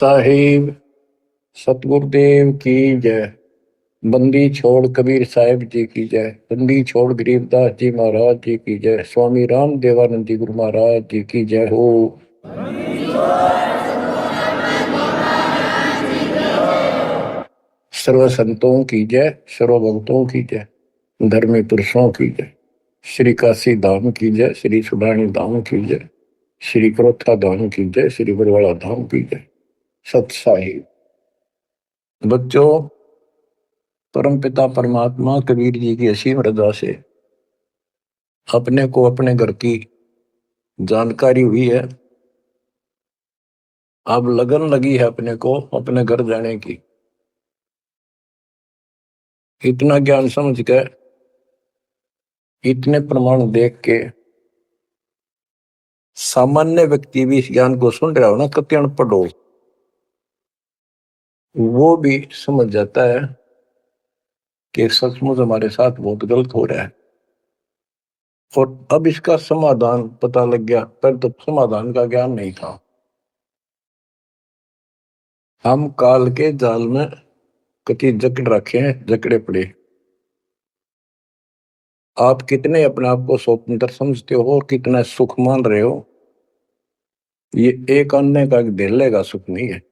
साहिब सतगुरुदेव की जय। बंदी छोड़ कबीर साहिब जी की जय। बंदी छोड़ गरीबदास जी महाराज जी की जय। स्वामी राम देवानंद जी गुरु महाराज जी की जय हो। सर्व संतों की जय, सर्व भक्तों की जय, धर्मी पुरुषों की जय। श्री काशी धाम की जय, श्री सुडानी धाम की जय, श्री क्रोथा धाम की जय, श्री बरवाड़ा धाम की जय। सत साहिब बच्चों, परमपिता परमात्मा कबीर जी की असीम रजा से अपने को अपने घर की जानकारी हुई है। अब लगन लगी है अपने को अपने घर जाने की। इतना ज्ञान समझ के, इतने प्रमाण देख के सामान्य व्यक्ति भी इस ज्ञान को सुन रहा हो ना, कत्याण पढ़ो, वो भी समझ जाता है कि सचमुच हमारे साथ बहुत गलत हो रहा है। और अब इसका समाधान पता लग गया। पर तो समाधान का ज्ञान नहीं था। हम काल के जाल में कति जकड़ रखे हैं, जकड़े पड़े। आप कितने अपने आप को स्वतंत्र समझते हो और कितना सुख मान रहे हो, ये एक अन्य का धेले का सुख नहीं है।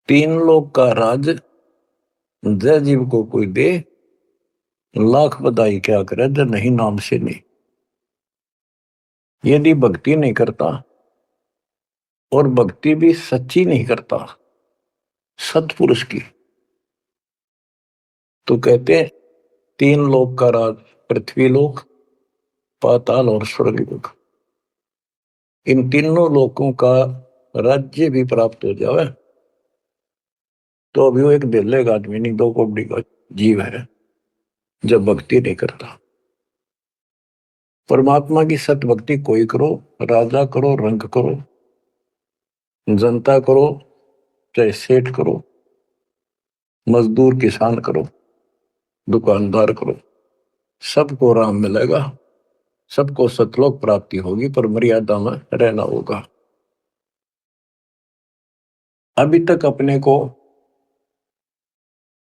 तीन लोग का राज जय जीव को कोई दे, लाख बधाई क्या करे जय नहीं नाम से नहीं। यदि भक्ति नहीं करता और भक्ति भी सच्ची नहीं करता सतपुरुष की, तो कहते हैं तीन लोक का राज, पृथ्वी लोक, पाताल और स्वर्ग लोक, इन तीनों लोकों का राज्य भी प्राप्त हो जाए तो अभी वो एक दिल्ले का आदमी नहीं, 2 कौड़ी का जीव है जब भक्ति नहीं करता। परमात्मा की सत भक्ति कोई करो, राजा करो, रंग करो, जनता करो, चाहे सेठ करो, मजदूर किसान करो, दुकानदार करो, सबको राम मिलेगा, सबको सतलोक प्राप्ति होगी, पर मर्यादा में रहना होगा। अभी तक अपने को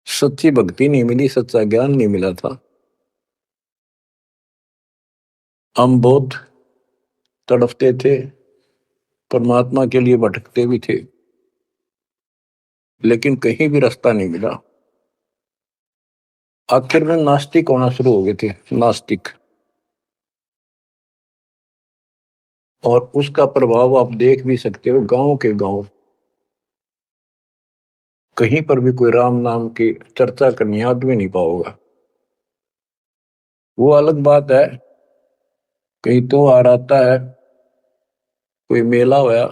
सच्ची भक्ति नहीं मिली, सच्चा ज्ञान नहीं मिला था। हम बहुत तड़पते थे, परमात्मा के लिए भटकते भी थे, लेकिन कहीं भी रास्ता नहीं मिला। आखिर में नास्तिक होना शुरू हो गए थे, नास्तिक। और उसका प्रभाव आप देख भी सकते हो, गांव के गांव कहीं पर भी कोई राम नाम की चर्चा करनी आदमी नहीं पाओगा। वो अलग बात है, कहीं तो आ रहता है, कोई मेला होया,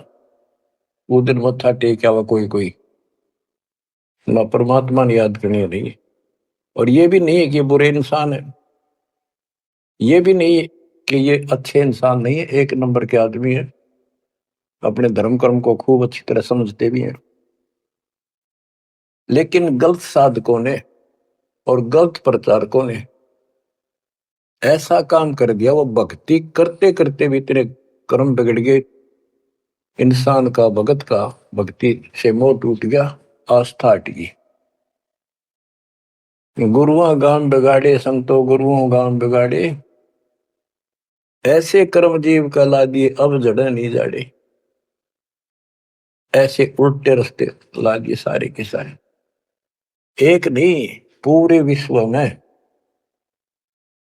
वो दिन मत्था टेक आवा कोई कोई, ना परमात्मा ने याद करनी नहीं। और ये भी नहीं है कि ये बुरे इंसान है, ये भी नहीं है कि ये अच्छे इंसान नहीं है, एक नंबर के आदमी है, अपने धर्म कर्म को खूब अच्छी तरह समझते भी हैं। लेकिन गलत साधकों ने और गलत प्रचारकों ने ऐसा काम कर दिया, वो भक्ति करते करते भी तेरे कर्म बिगड़ गए। इंसान का भगत का भक्ति से मोह टूट गया, आस्था हट गई। गुरुओं गांव बिगाड़े, संतों गुरुओं गांव बिगाड़े, ऐसे कर्म जीव का ला दिए अब जड़े नहीं जाड़े। ऐसे उल्टे रास्ते ला दिए सारे के सारे। एक नहीं, पूरे विश्व में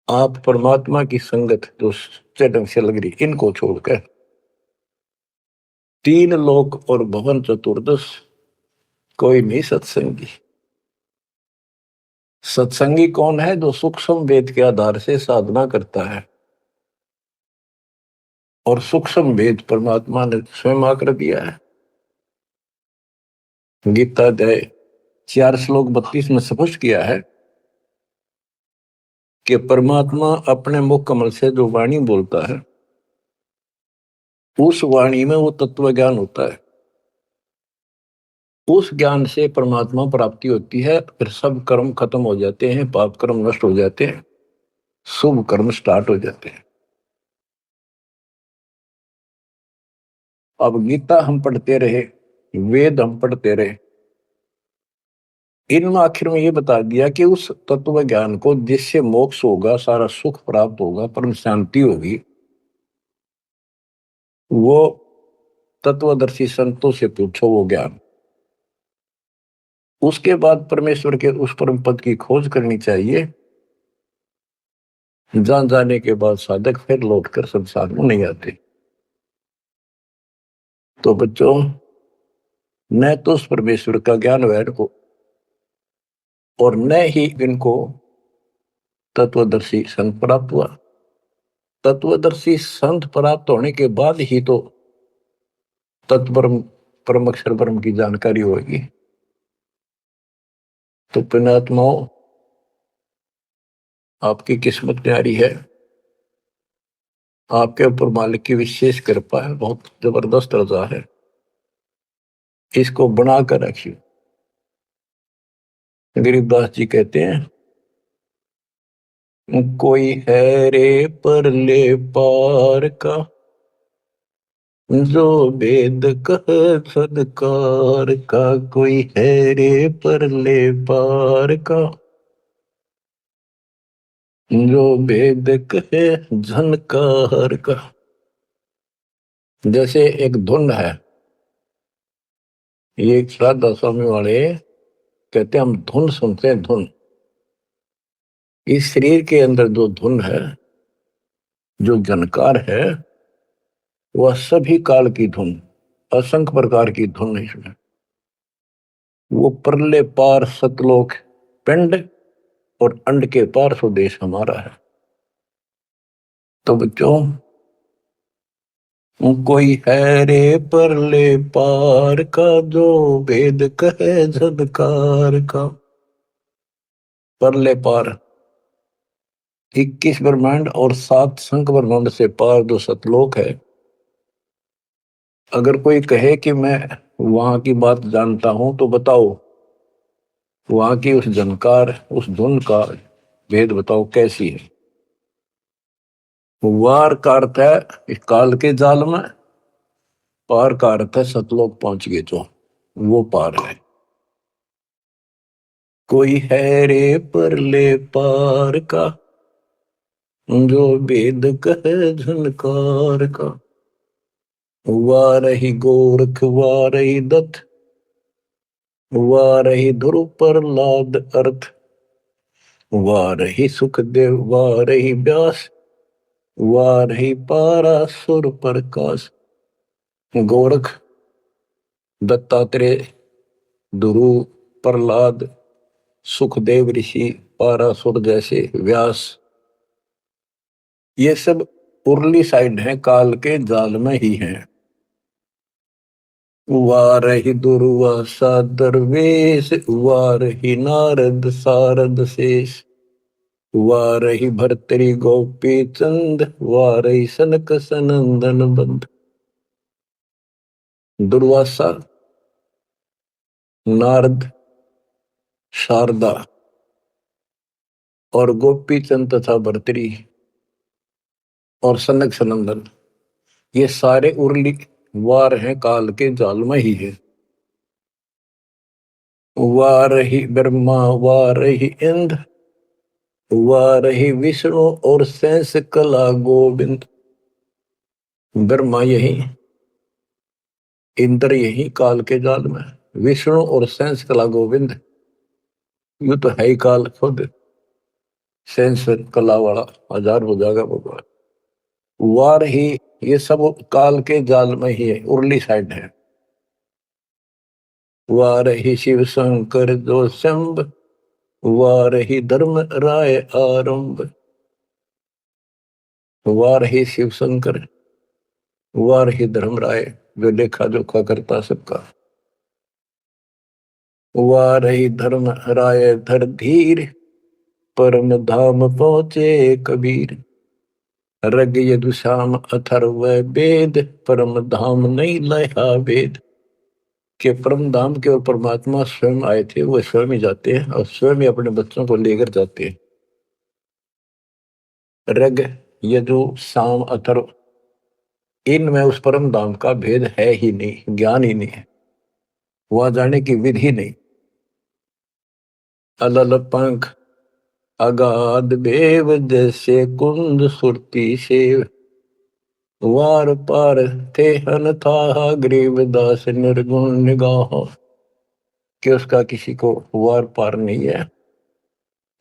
आप परमात्मा की संगत जो सच्चे ढंग से लग रही, इनको छोड़कर तीन लोक और भवन चतुर्दश कोई नहीं सत्संगी। सत्संगी कौन है? जो सूक्ष्म वेद के आधार से साधना करता है। और सूक्ष्म वेद परमात्मा ने स्वयं आकर दिया है। गीता अध्याय 4 श्लोक 32 में स्पष्ट किया है कि परमात्मा अपने मुख कमल से जो वाणी बोलता है, उस वाणी में वो तत्व ज्ञान होता है। उस ज्ञान से परमात्मा प्राप्ति होती है, फिर सब कर्म खत्म हो जाते हैं, पाप कर्म नष्ट हो जाते हैं, शुभ कर्म स्टार्ट हो जाते हैं। अब गीता हम पढ़ते रहे, वेद हम पढ़ते रहे, इनमें आखिर में ये बता दिया कि उस तत्व ज्ञान को जिससे मोक्ष होगा, सारा सुख प्राप्त होगा, परम शांति होगी, वो तत्वदर्शी संतों से पूछो वो ज्ञान। उसके बाद परमेश्वर के उस परम पद की खोज करनी चाहिए, जान जाने के बाद साधक फिर लौटकर संसार में नहीं आते। तो बच्चों, न तो उस परमेश्वर का ज्ञान वैर हो और न ही इनको तत्वदर्शी संत प्राप्त हुआ। तत्वदर्शी संत प्राप्त होने के बाद ही तो तत्परम परम अक्षर परम की जानकारी होगी। तो पुण्यात्माओं, आपकी किस्मत न्यारी है, आपके ऊपर मालिक की विशेष कृपा है, बहुत जबरदस्त रजा है, इसको बना कर रखिए। गरीबदास जी कहते हैं, कोई है रे परले पार का, जो वेद कह सदकार का, कोई है रे परले पार का, जो वेद कहे झनकार का। जैसे एक धुन है, ये एक श्राद्ध स्वामी वाले कहते हैं हम धुन सुनते हैं, धुन। इस शरीर के अंदर जो धुन है, जो जनकार है, वह सभी काल की धुन, असंख्य प्रकार की धुन है इसमें। वो परले पार सतलोक पिंड और अंड के पार स्वदेश हमारा है। तो बच्चों, कोई है रे परले पार का, जो वेद कहे झनकार का। परले पार 21 ब्रह्मांड और 7 संख ब्रह्मांड से पार जो सतलोक है, अगर कोई कहे कि मैं वहां की बात जानता हूं, तो बताओ वहां की उस जनकार, उस धुन का भेद बताओ कैसी है। वार का अर्थ है इस काल के जाल में, पार का अर्थ है सतलोक पहुंच गए जो, वो पार है। कोई है रे परले पार का, जो वेद कहे झनकार का। वारही गोरख वारही दत्त, वारही ध्रुव प्रहलाद अर्थ, वारही सुखदेव वारही व्यास, वारही पारासुर प्रकाश। गोरख, दत्तात्रेय, ध्रुव, प्रहलाद, सुखदेव ऋषि, पारासुर जैसे व्यास, ये सब उर्ली साइड है, काल के जाल में ही है। वारही दुर्वासा दरवेश, वारही नारद सारद शेष, वारही भर्तरी गोपी चंद, वारही सनक सनंदन बंद। दुर्वासा, नारद, शारदा और गोपी चंद तथा भर्तरी और सनक सनंदन, ये सारे उर्ली वार हैं, काल के जाल में ही है। वारही ब्रह्मा वारही इंद्र, वारही विष्णु और शेष कला गोविंद। ब्रह्मा यही, इंद्र यही काल के जाल में, विष्णु और शेष कला गोविंद, यू तो है ही काल खुद, शेष कला वाला हजार हो जाएगा भगवान। वार ही, ये सब काल के जाल में ही है, उर्ली साइड है। वार ही शिव शंकर जो शंभ, वार ही धर्म राय आरंभ। वार ही शिव शंकर, वार ही धर्म राय जो लेखा जोखा करता सबका। वार ही धर्म राय धर धीर, परम धाम पहुंचे कबीर। रग यदुश्याम अथर्व वेद, परम धाम नहीं लया वेद। के परम धाम के और परमात्मा स्वयं आए थे, वो स्वयं ही जाते हैं और स्वयं ही अपने बच्चों को लेकर जाते हैं। रग यदु शाम अथर्व, इनमें उस परम धाम का भेद है ही नहीं, ज्ञान ही नहीं है। वहां जाने की विधि नहीं। अलल पंख अगाध बेव जैसे कुंद सुरती सेव, वार पार थे हन था गरीबदास निर्गुण निगाह। कि उसका किसी को वार पार नहीं है,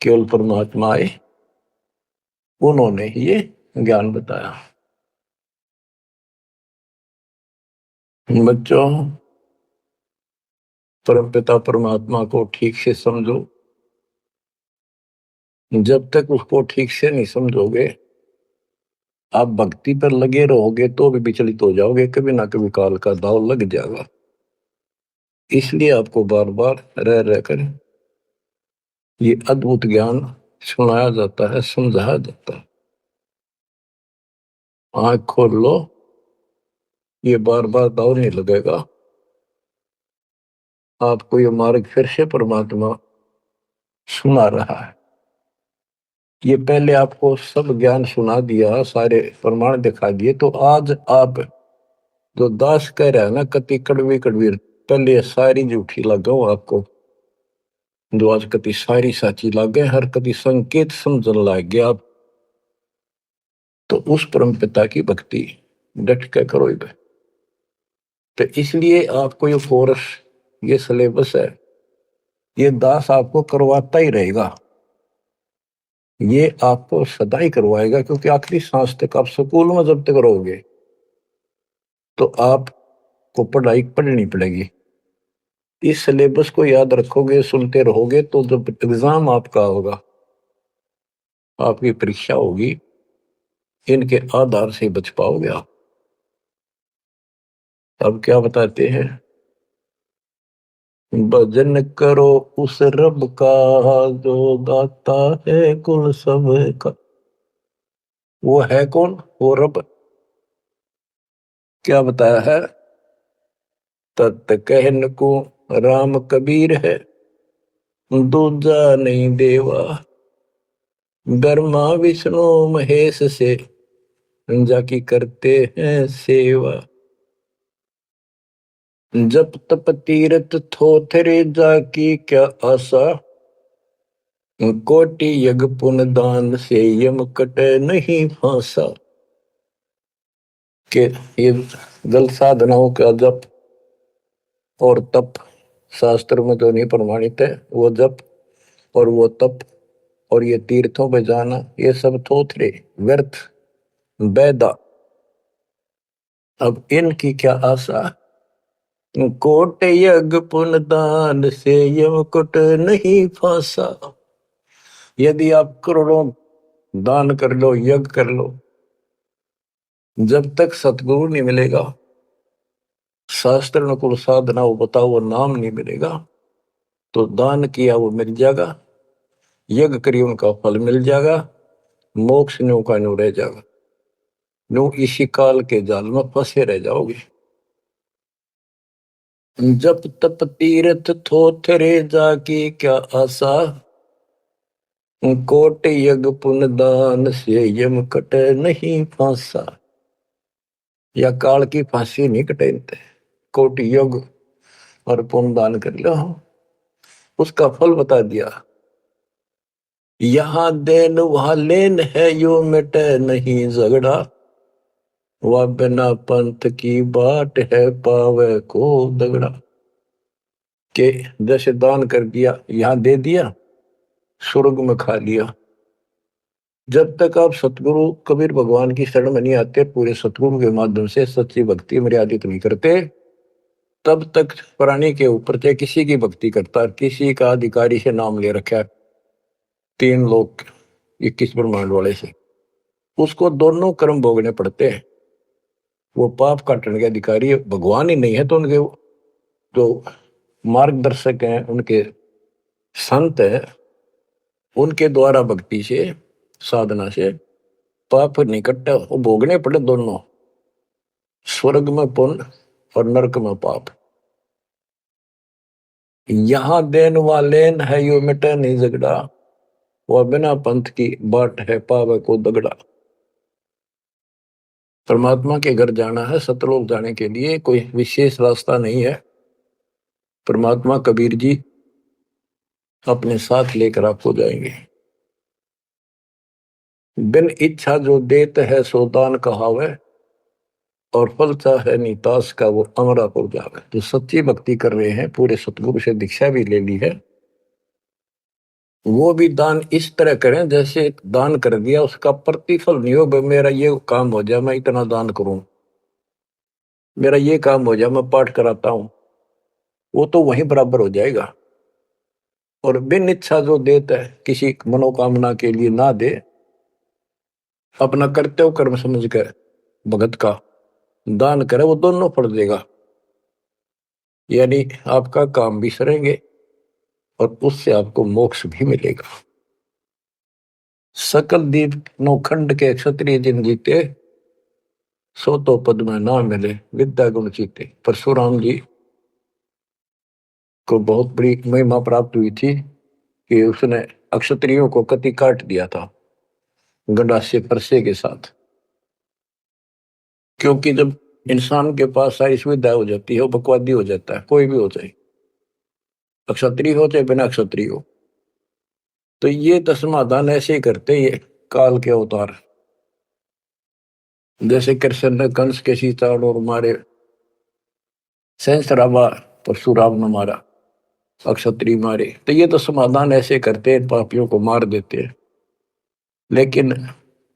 केवल परमात्मा आए, उन्होंने ये ज्ञान बताया। बच्चों, परमपिता परमात्मा को ठीक से समझो। जब तक उसको ठीक से नहीं समझोगे, आप भक्ति पर लगे रहोगे तो भी विचलित हो जाओगे, कभी ना कभी काल का दाव लग जाएगा। इसलिए आपको बार बार रह रहकर ये अद्भुत ज्ञान सुनाया जाता है, समझाया जाता है। आंख खोल लो, ये बार बार दाव नहीं लगेगा। आपको ये मार्ग फिर से परमात्मा सुना रहा है। ये पहले आपको सब ज्ञान सुना दिया, सारे प्रमाण दिखा दिए, तो आज आप जो दास कह रहा है ना, कति कड़वी कड़वी, पहले सारी झूठी लगाओ आपको, जो आज कति सारी साची लागे, हर कति संकेत समझन लग गया आप। तो उस परम पिता की भक्ति डट के करो। तो इसलिए आपको ये कोर्स, ये सिलेबस है, ये दास आपको करवाता ही रहेगा, ये आपको सदा ही करवाएगा, क्योंकि आखिरी सांस तक आप स्कूल में जब तक रहोगे तो आपको पढ़ाई पढ़नी पड़ेगी। इस सिलेबस को याद रखोगे, सुनते रहोगे, तो जब एग्जाम आपका होगा, आपकी परीक्षा होगी, इनके आधार से बच पाओगे आप। अब क्या बताते हैं, भजन करो उस रब का जो दाता है कुल सब का। वो है कौन? वो रब। क्या बताया है? तत् कहन को राम कबीर है, दूजा नहीं देवा, ब्रह्मा विष्णु महेश से जाकी करते हैं सेवा। जप तप तीरथ थोथरे जाकी क्या आशा, कोटि यज्ञ पुण्य दान से यम कटे नहीं फांसा। के ये जल साधनाओं का जप और तप शास्त्र में तो नहीं प्रमाणित है। वो जप और वो तप और ये तीर्थों पे जाना, ये सब थोथरे व्यर्थ बैदा। अब इनकी क्या आशा? कोट यज्ञ पुण्य दान से यम कुट नहीं फांसा। यदि आप करोड़ों दान कर लो, यज्ञ कर लो, जब तक सतगुरु नहीं मिलेगा, शास्त्र अनुकूल साधना वो बताओ, वो नाम नहीं मिलेगा, तो दान किया वो मिल जाएगा, यज्ञ करिए उनका फल मिल जाएगा, मोक्ष न्यू का न्यू रह जाएगा, न्यू इसी काल के जाल में फंसे रह जाओगे। जप तप तीर्थ थोथरे जाकी क्या आशा, कोट यज्ञ पुण्य दान से यम कटे नहीं फांसा। या काल की फांसी नहीं कटेते, कोट यज्ञ और पुण्य दान कर लो, उसका फल बता दिया। यहां देन वहां लेन है, यो मिटे नहीं झगड़ा, वह बिना पंथ की बाट है पावे को दगड़ा। के जैसे दान कर दिया, यहां दे दिया, स्वर्ग में खा लिया। जब तक आप सतगुरु कबीर भगवान की शरण में नहीं आते, पूरे सतगुरु के माध्यम से सच्ची भक्ति मर्यादित नहीं करते, तब तक प्राणी के ऊपर चाहे किसी की भक्ति करता, किसी का अधिकारी से नाम ले रखा है, 3 लोग 21 ब्रह्मांड वाले से, उसको दोनों कर्म भोगने पड़ते हैं। वो पाप काटने के अधिकारी है, भगवान ही नहीं है तो उनके जो मार्गदर्शक हैं, उनके संत हैं, उनके द्वारा भक्ति से, साधना से पाप नहीं कटता, वो भोगने पड़े दोनों, स्वर्ग में पुण्य और नरक में पाप। यहां देन वालेन है, यो मिटे नहीं झगड़ा, वह बिना पंथ की बाट है पावे को दगड़ा। परमात्मा के घर जाना है, सतलोक जाने के लिए कोई विशेष रास्ता नहीं है। परमात्मा कबीर जी अपने साथ लेकर आपको जाएंगे। बिन इच्छा जो देत है सो दान कहावे, और फल चाहे नीतास का वो अमरा हो जावे। जो सच्ची भक्ति कर रहे हैं, पूरे सतगुरु से दीक्षा भी ले ली है, वो भी दान इस तरह करें जैसे दान कर दिया उसका प्रतिफल नहीं हो। मेरा ये काम हो जाए मैं इतना दान करूं, मेरा ये काम हो जाए मैं पाठ कराता हूं, वो तो वहीं बराबर हो जाएगा। और बिन इच्छा जो देता है, किसी मनोकामना के लिए ना दे, अपना कर्तव्य कर्म समझ कर भगत का दान करे, वो दोनों फल देगा। यानी आपका काम भी सरेंगे और उससे आपको मोक्ष भी मिलेगा। सकल दीप नौखंड के क्षत्रिय जिन जीते, सो तो पद में ना मिले विद्या गुण जीते। परशुराम जी को बहुत बड़ी महिमा प्राप्त हुई थी कि उसने अक्षत्रियों को कति काट दिया था गंडासे परसे के साथ। क्योंकि जब इंसान के पास सारी सुविधा हो जाती है, वो बकवादी हो जाता है, कोई भी हो जाए, अक्षत्रिय हो चाहे बिना अक्षत्रिय हो। तो ये तो समाधान ऐसे ही करते ये काल के अवतार। जैसे कृष्ण ने कंस के सीताड़ और मारे, सहस्रावा परशुराम ने मारा, अक्षत्रिय मारे, तो ये तो समाधान ऐसे करते हैं, पापियों को मार देते हैं। लेकिन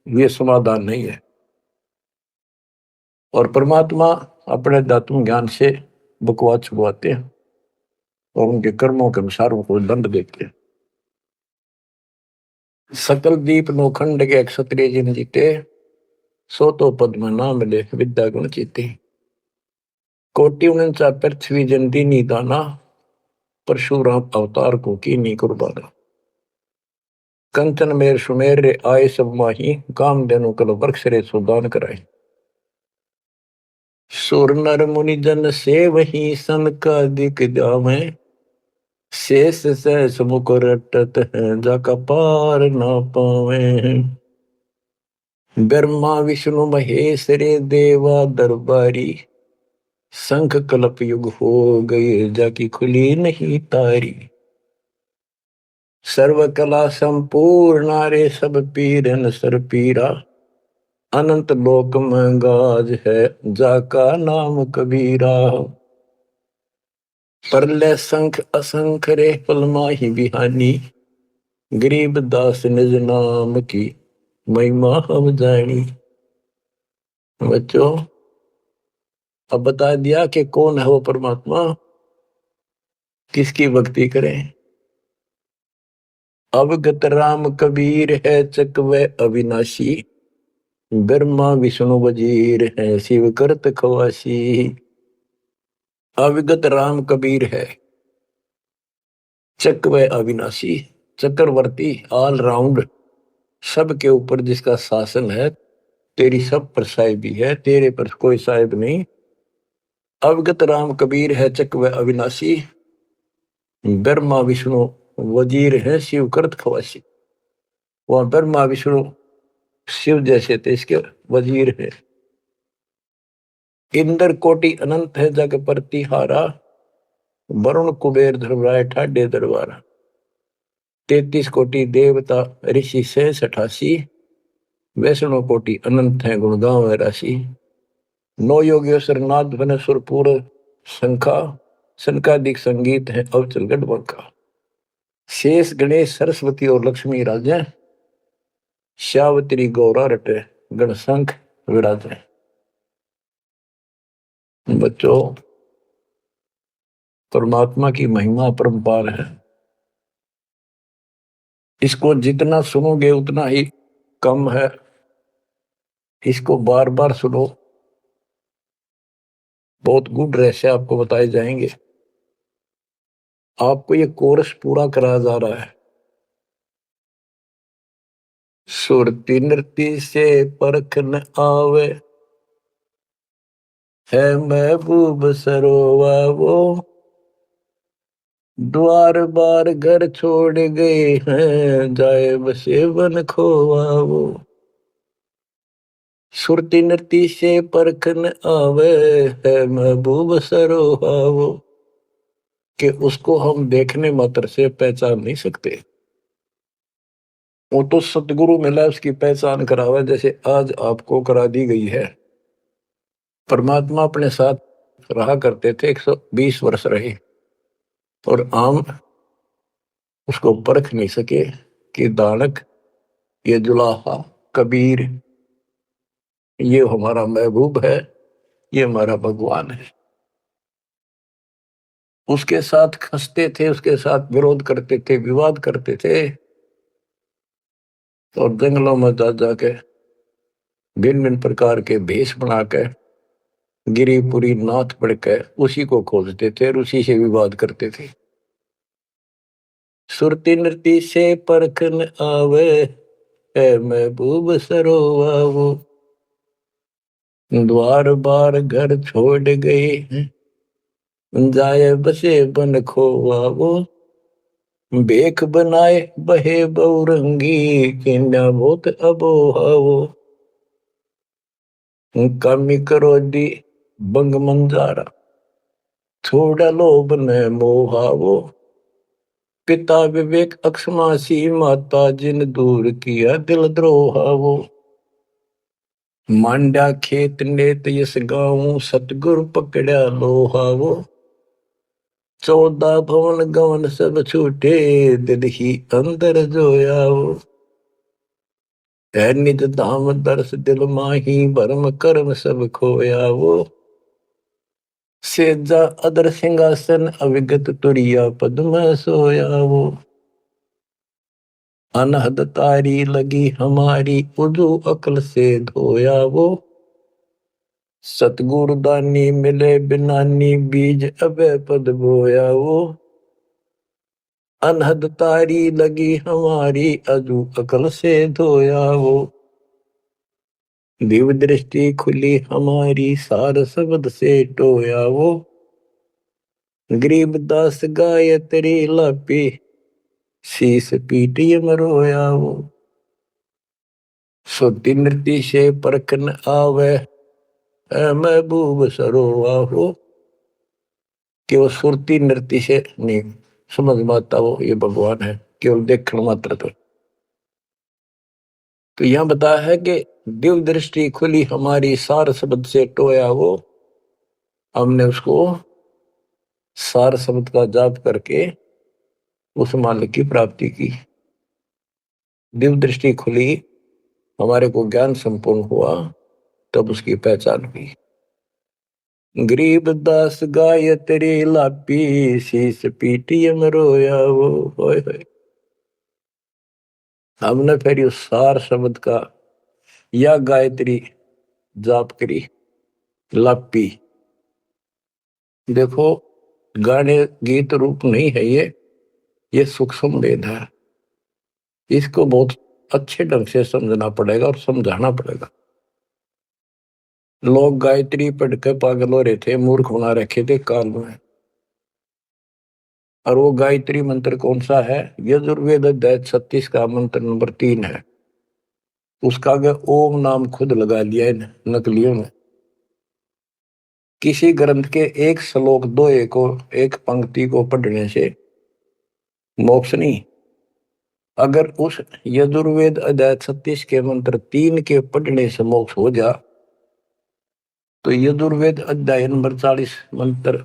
ये समाधान नहीं है। और परमात्मा अपने दातुन ज्ञान से बकवाद छुपवाते हैं और उनके कर्मों के अनुसार उनको दंड देते हैं। सकल दीप नौखंड के क्षत्रिय जिन जीते, सो तो पद में ना मिले विद्या गुण जीते। कोटि उनचा पृथ्वी जन दीनी दाना, परशुराम अवतार को की नी कुर्बाना। कंचन मेर सुमेर रे आए सब माही, काम देनु कल वृक्ष रे सुदान कराए। सुर नर मुनि जन से वही सन का दिख जावे, शेष सहस मुख रटत है जाका पार ना पावे। ब्रह्मा विष्णु महेश रे देवा दरबारी, शंख कल्प युग हो गए जाकी खुली नहीं तारी। सर्व कला संपूर्ण रे सब पीरन सर पीरा, अनंत लोक में गाज है जाका नाम कबीरा। परले संख असंख रे पल माही बिहानी, गरीब दास निज नाम की महिमा हम जानी। बच्चों, अब बता दिया कि कौन है वो परमात्मा, किसकी भक्ति करें। अवगत राम कबीर है चकवे अविनाशी, ब्रह्मा विष्णु वजीर है शिव करत खवासी। अविगत राम कबीर है, चकवे अविनाशी, चक्रवर्ती ऑल राउंड, सबके ऊपर जिसका शासन है, तेरी सब पर साहिबी है, तेरे पर कोई साहिब नहीं। अवगत राम कबीर है चकवे अविनाशी, ब्रह्मा विष्णु वजीर है शिव करत खवासी। वह ब्रह्मा विष्णु शिव जैसे थे, इसके वजीर है। इंद्र कोटि अनंत है जग प्रतिहारा, वरुण कुबेर धर्मराय ठाडे दरबारा। 33 कोटि देवता ऋषि से 88, वैष्णव कोटि अनंत है गुण गाँव राशि। 9 योगेश्वर नाथ बने सुरपुर शंखा, शंकादिक संगीत है अवचल गढ़। शेष गणेश सरस्वती और लक्ष्मी राजे, श्यावत्री गौरा रटे गणशंख विराजे। बच्चों, परमात्मा की महिमा परम्पार है। इसको जितना सुनोगे उतना ही कम है, इसको बार बार सुनो। बहुत गुड रहस्य आपको बताए जाएंगे। आपको ये कोर्स पूरा कराया जा रहा है। सुरती नृत्य से परख न आवे, है महबूब सरोवा वो, द्वार बार घर छोड़ गए हैं, जाए बसे बन खोवा वो। सुरती नृत्य से परख न आवे, है महबूब सरोवा वो, कि उसको हम देखने मात्र से पहचान नहीं सकते। वो तो सतगुरु मिला उसकी पहचान करावे, जैसे आज आपको करा दी गई है। परमात्मा अपने साथ रहा करते थे, 120 वर्ष रहे, और आम उसको परख नहीं सके कि दानक, ये जुलाहा, कबीर, ये हमारा महबूब है, ये हमारा भगवान है। उसके साथ खसते थे, उसके साथ विरोध करते थे, विवाद करते थे, और जंगलों में जा जाके भिन्न भिन्न प्रकार के भेष बनाकर गिरिपुरी नाथ पढ़कर उसी को खोजते थे और उसी से विवाद करते थे। सुरती नृति से परखन आवे, है महबूब सरोवा वो, द्वार बार घर छोड़ गए, जाए बसे बन खोवा वो, बेख बनाए बहे बहुरंगी, किन्या बहुत अबोहा वो, कामी करो दी बंग मंजारा, छोड़ा लोभ न मोहा वो, पिता विवेक अक्षमासी, माता जिन दूर किया दिल द्रोहा वो, मांडा खेत नेत यस गाऊं, सतगुरु पकड़ा लोहा वो, 14 भवन गवन सब छूटे, दिल ही अंदर जोया वो, है निज धाम दर्श दिल माही, भरम कर्म सब खोया वो, सेजा अदर सिंहासन अविगत तुरिया पद में सोया वो, अनहद तारी लगी हमारी, उजू अकल से धोया वो, सतगुरु दानी मिले बिनानी, बीज अबे पद बोया वो, अनहद तारी लगी हमारी, अजू अकल से धोया वो, दिव्य दृष्टि खुली हमारी, सार शब्द से टोया वो, गरीब दास गाय तेरी लापी, शीस पीटी मरोया वो, सुरती नृत्य से परखन आवे, महबूब सरोवा हो, कि वो सुरती नृत्य से नहीं समझ में आता वो ये भगवान है, केवल देखने मात्र। तो यहां बताया है कि दिव्य दृष्टि खुली हमारी, सार शब्द से टोया वो, हमने उसको सार शब्द का जाप करके उस मालिक की प्राप्ति की। दिव्य दृष्टि खुली, हमारे को ज्ञान संपूर्ण हुआ, तब उसकी पहचान हुई। गरीब दास गाय तेरी लापी, शीस पीटी में रोया वो, होय होय। हमने फिर उस सार शब्द का या गायत्री जाप करी, लापी। देखो, गाने गीत रूप नहीं है ये सूक्ष्म वेद है। इसको बहुत अच्छे ढंग से समझना पड़ेगा और समझाना पड़ेगा। लोग गायत्री पढ़ के पागल हो रहे थे, मूर्ख बना रखे थे काल में। और वो गायत्री मंत्र कौन सा है? यजुर्वेद अध्याय 36 का मंत्र नंबर 3 है। उसका आगे ओम नाम खुद लगा लिया है नकलियों ने। किसी ग्रंथ के एक श्लोक दोहे को, एक पंक्ति को पढ़ने से मोक्ष नहीं। अगर उस यजुर्वेद अध्याय 36 के मंत्र 3 के पढ़ने से मोक्ष हो जा, तो यजुर्वेद अध्याय नंबर 40 मंत्र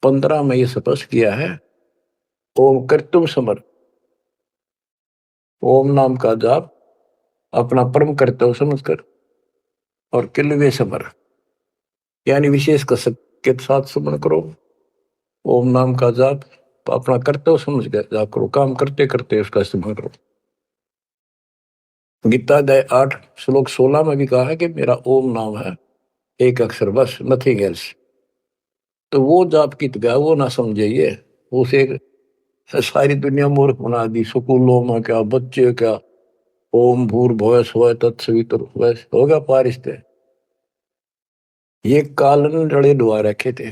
15 में यह स्पष्ट किया है, ओम कर्तुम समर। ओम नाम का जाप अपना परम कर्तव्य समझकर और किलवे समर यानी विशेष कसक के साथ सुमन करो। ओम नाम का जाप अपना कर्तव्य समझ कर जाप करो, काम करते करते उसका इस्तेमाल करो। गीता अध्याय 8 श्लोक 16 में भी कहा है कि मेरा ओम नाम है, एक अक्षर बस, नथिंग एल्स। तो वो जाप की गया वो ना समझिए, उसे सारी दुनिया मूर्ख बना दी। स्कूलों में क्या, बच्चे क्या, ओम भूर्भुवः स्वः तत्सवितुर्वरेण्यं होगा पारिस्ते। ये कालन रड़े डुआ रखे थे।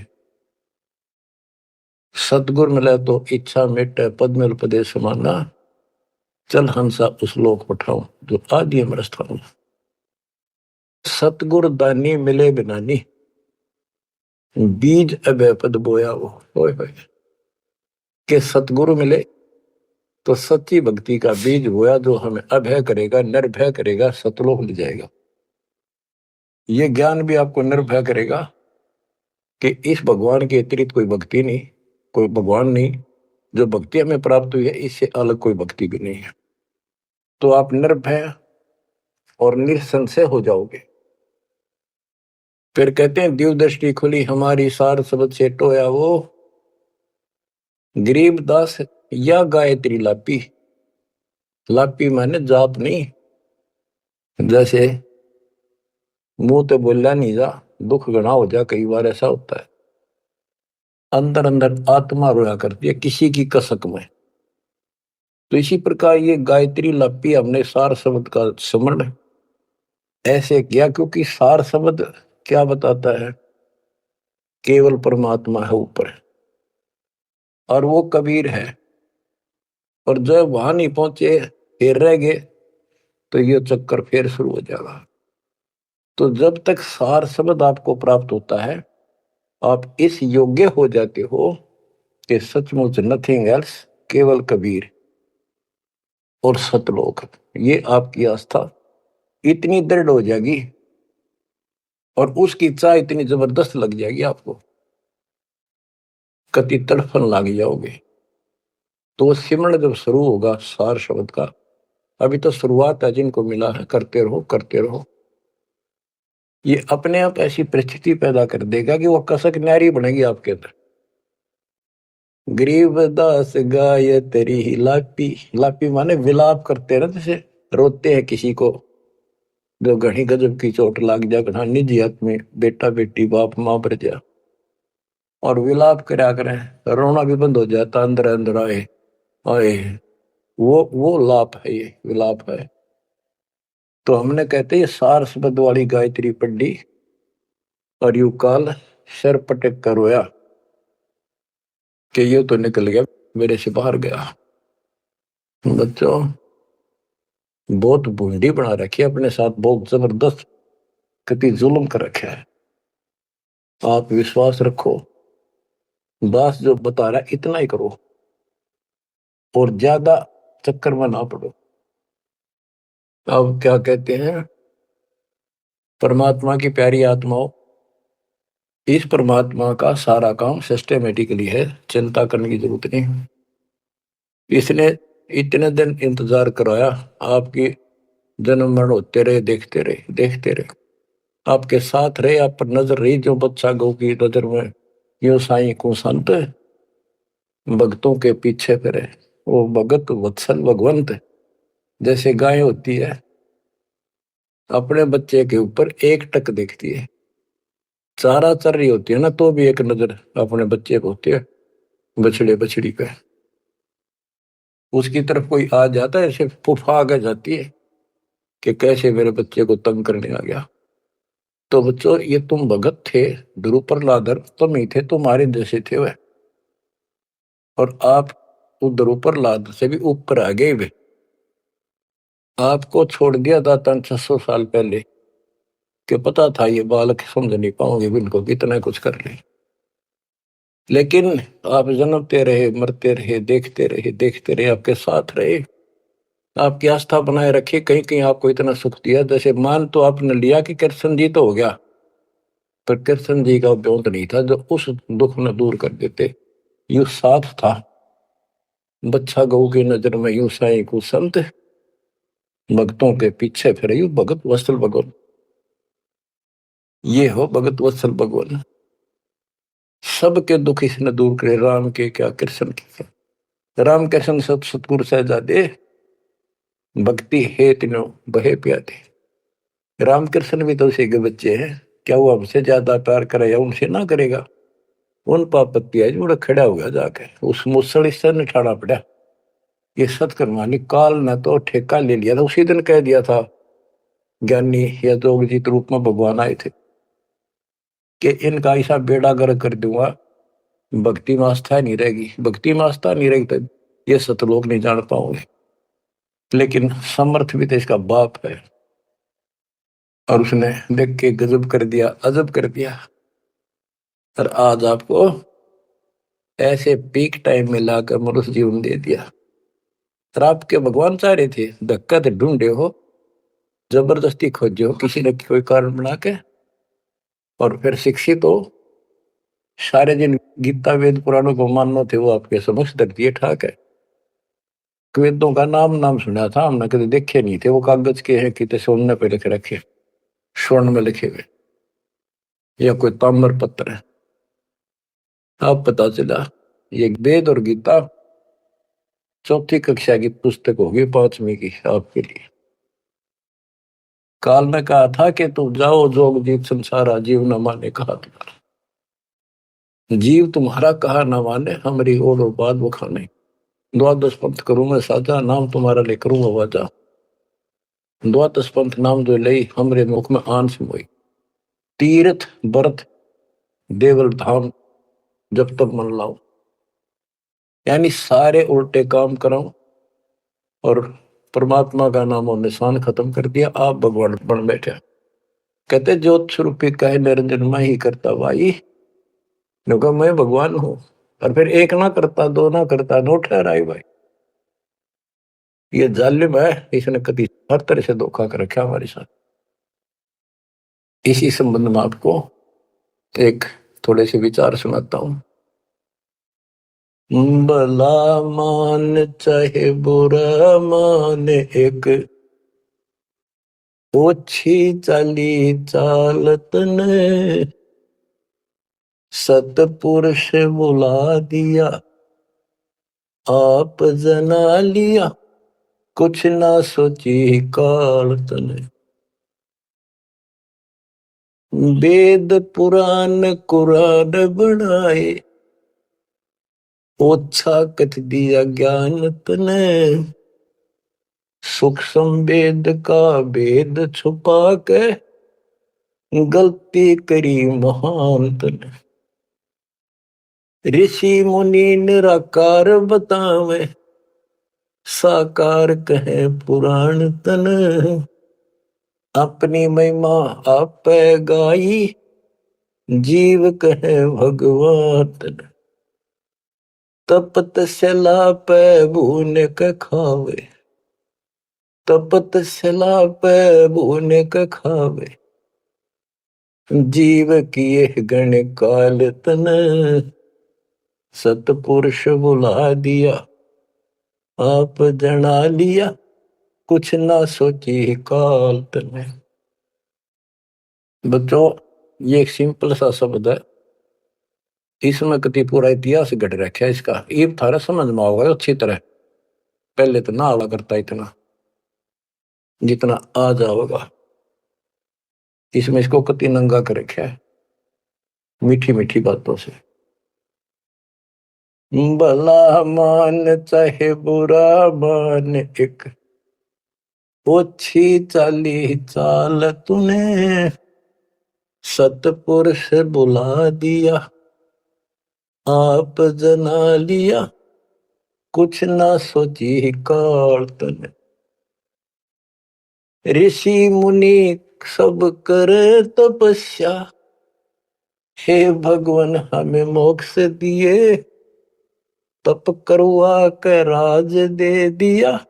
सतगुर मिला तो इच्छा मिटे, पद मिल पदे समाना, चल हंसा उस लोक पठाऊं जो आदि अमर स्थान। सतगुर दानी मिले बिनानी, बीज अभय पद बोया वो, होय होय। कि सतगुरु मिले तो सच्ची भक्ति का बीज बोया, जो हमें अभय करेगा, निर्भय करेगा, सतलोक ले जाएगा। ये ज्ञान भी आपको निर्भय करेगा कि इस भगवान के अतिरिक्त कोई भक्ति नहीं, कोई भगवान नहीं। जो भक्ति हमें प्राप्त हुई है, इससे अलग कोई भक्ति भी नहीं है। तो आप निर्भय और निसंशय हो जाओगे। फिर कहते हैं दिव्य दृष्टि खुली हमारी, सार शब्द से टोया वो गरीबदास या गायत्री लापी। लापी माने जाप नहीं, जैसे मुंह तो बोला नहीं जा, दुख गणा हो जा, कई बार ऐसा होता है। अंदर अंदर आत्मा रोया करती है किसी की कसक में। तो इसी प्रकार ये गायत्री लापी हमने सार शब्द का स्मरण ऐसे किया, क्योंकि सार शब्द क्या बताता है? केवल परमात्मा है ऊपर, और वो कबीर है। और जब वहां नहीं पहुंचे, फिर रह गए, तो ये चक्कर फिर शुरू हो जाएगा। तो जब तक सार शब्द आपको प्राप्त होता है, आप इस योग्य हो जाते हो कि सचमुच नथिंग एल्स, केवल कबीर और सतलोक। ये आपकी आस्था इतनी दृढ़ हो जाएगी और उसकी चाह इतनी जबरदस्त लग जाएगी आपको, कति तड़फन लग जाओगे। तो वो सिमरण जब शुरू होगा सार शब्द का, अभी तो शुरुआत है, जिनको मिला है करते रहो करते रहो। ये अपने आप ऐसी परिस्थिति पैदा कर देगा कि वो कसक न्यारी बनेगी आपके अंदर। गरीबदास गाय तेरी लापी, लापी माने विलाप करते ना, जैसे रोते हैं किसी को जो घनी गजब की चोट लाग जा, घना निजी में बेटा बेटी बाप मां बर जा, और विलाप करा करें, रोना भी बंद हो जाता अंदर अंदर आए आए। वो लाप है, ये विलाप है। तो हमने कहते ये सार शब्द वाली गायत्री पढ़ी और यू काल सर पटक कर रोया कि ये तो निकल गया, मेरे से बाहर गया। बच्चों बहुत बूंदी बना रखी है अपने साथ, बहुत जबरदस्त कति जुल्म कर रखा है। आप विश्वास रखो, दास जो बता रहा है इतना ही करो और ज्यादा चक्कर में ना पड़ो। अब क्या कहते हैं, परमात्मा की प्यारी आत्माओं, इस परमात्मा का सारा काम सिस्टमेटिकली है, चिंता करने की जरूरत नहीं। इसने इतने दिन इंतजार कराया, आपकी जन्म मरण होते रहे, देखते रहे देखते रहे, आपके साथ रहे, आप पर नजर रही, जो बच्चा गौ की नजर में यो साई को संत भक्तों के पीछे फिरे। वो भगत वत्सल भगवंत, जैसे गाय होती है अपने बच्चे के ऊपर एक टक देखती है, चारा चर रही होती है ना, तो भी एक नजर अपने बच्चे को होती है, बछड़े बछड़ी पे। उसकी तरफ कोई आ जाता है, ऐसे फुफा आगे जाती है कि कैसे मेरे बच्चे को तंग करने आ गया। तो बच्चों ये तुम भगत थे, ध्रुव प्रहलादर तुम ही थे, तुम्हारे जैसे थे वह, और आप उस ध्रुव प्रहलाद से भी ऊपर आ गए वे। आपको छोड़ दिया था 600 साल पहले, कि पता था ये बालक समझ नहीं पाओगे इनको, कितना कुछ कर ले। लेकिन आप जन्मते रहे, मरते रहे, देखते रहे, आपके साथ रहे, आपकी आस्था बनाए रखी, कहीं कहीं आपको इतना सुख दिया। जैसे मान तो आपने लिया कि कृष्ण जी तो हो गया, पर कृष्ण जी का व्योंत नहीं था जो उस दुख न दूर कर देते। यू साथ था, बच्चा गऊ की नजर में यूं साई को संत भक्तों के पीछे फिरे, यू भगत वत्सल भगवान। ये हो भगत वत्सल भगवान, सबके दुख इसने दूर करे, राम के क्या कृष्ण के क्या। राम कृष्ण सब सतगुरु सहजादे, भक्ति है तीनों बहे प्यादे। रामकृष्ण भी तो उसी के बच्चे हैं, क्या वो हमसे ज्यादा प्यार करे या उनसे ना करेगा? उन पापत्ती है जो खड़ा हो गया जाके, उस मुसल से निठाना पड़ा। ये सतकर्मानी काल ने तो ठेका ले लिया था, उसी दिन कह दिया था ज्ञानी या जोगजीत रूप में भगवान आए थे कि इनका ऐसा बेड़ा गर्क कर दूंगा, भक्ति में आस्था नहीं रहेगी, भक्ति में आस्था नहीं रहेगी तो ये सतलोक नहीं जान पाओगे। लेकिन समर्थ भी तो इसका बाप है, और उसने देख के गजब कर दिया, अजब कर दिया। और आज आपको ऐसे पीक टाइम में लाकर मनुष्य जीवन दे दिया। तर आपके भगवान चाह रहे थे धक्का तो ढूंढे हो, जबरदस्ती खोजे हो किसी न कोई कारण बना के, और फिर शिक्षित हो, सारे जिन गीता वेद पुराणों को मानना थे वो आपके समक्ष रख दिए। ठाक है, वेदों का नाम नाम सुना था हमने, कभी देखे नहीं थे। वो कागज के हैं कि सोने पे लिख रखे, स्वर्ण में लिखे हुए, या कोई ताम्र पत्र है। अब पता चला ये वेद और गीता चौथी कक्षा की पुस्तक होगी, 5वीं की आपके लिए। काल ने कहा था कि तुम जाओ जोग जीत संसारा, जीव न माने कहा तुम्हारा। जीव तुम्हारा कहा न माने, हमारी और बात वो खाने। द्वादश पंथ करूं मैं साजा, नाम तुम्हारा ले करूंगा वाजा। द्वादश पंथ नाम जो लई, हमरे मुख में आन से मोई। तीर्थ व्रत देवल धाम जब तक मन लाओ, यानी सारे उल्टे काम करो और परमात्मा का नाम और निशान खत्म कर दिया, आप भगवान बन बैठे। कहते ज्योत स्वरूपी कहे निरंजन मैं ही करता भाई, क्योंकि मैं भगवान हूं। और फिर एक ना करता, दो ना करता, नो ठहराई भाई। ये जालिम है, इसने कभी हर तरह से धोखा कर रखा हमारे साथ। इसी संबंध में आपको एक थोड़े से विचार सुनाता हूं। भला मान चाहे बुरा मान, एक ओछी चाली चालत ने सतपुरुष बुला दिया, आप जना लिया कुछ ना सोची काल तने। वेद पुराण कुरान बनाए, ओछा कथ दिया ज्ञान तने। सूक्ष्म वेद का भेद छुपा के, गलती करी महान तने। ऋषि मुनि निराकार बतावे, साकार कहे पुराण तन। अपनी महिमा आप गाई, जीव कहे भगवान तन। तपत सला पे भून के खावे, तपत सला पे भून के खावे। जीव किए गण काल तन, सतपुरुष बुला दिया, आप जना लिया कुछ ना सोची काल तने। बच्चों, ये एक सिंपल सा शब्द है, इसमें कति पूरा इतिहास घट रखा है इसका। ये थारा समझ में होगा अच्छी तरह। पहले तो ना आवा करता इतना जितना आ जाओगा। इसमें इसको कति नंगा कर रखा है मीठी मीठी बातों से। भला मान चाहे बुरा मान, एक ओछी चाली चाल तूने। सतपुरुष बुला दिया, आप जना लिया कुछ ना सोची काल तने। ऋषि मुनि सब करे तपस्या, हे भगवान हमें मोक्ष दिए। तप करवा के राज दे दिया,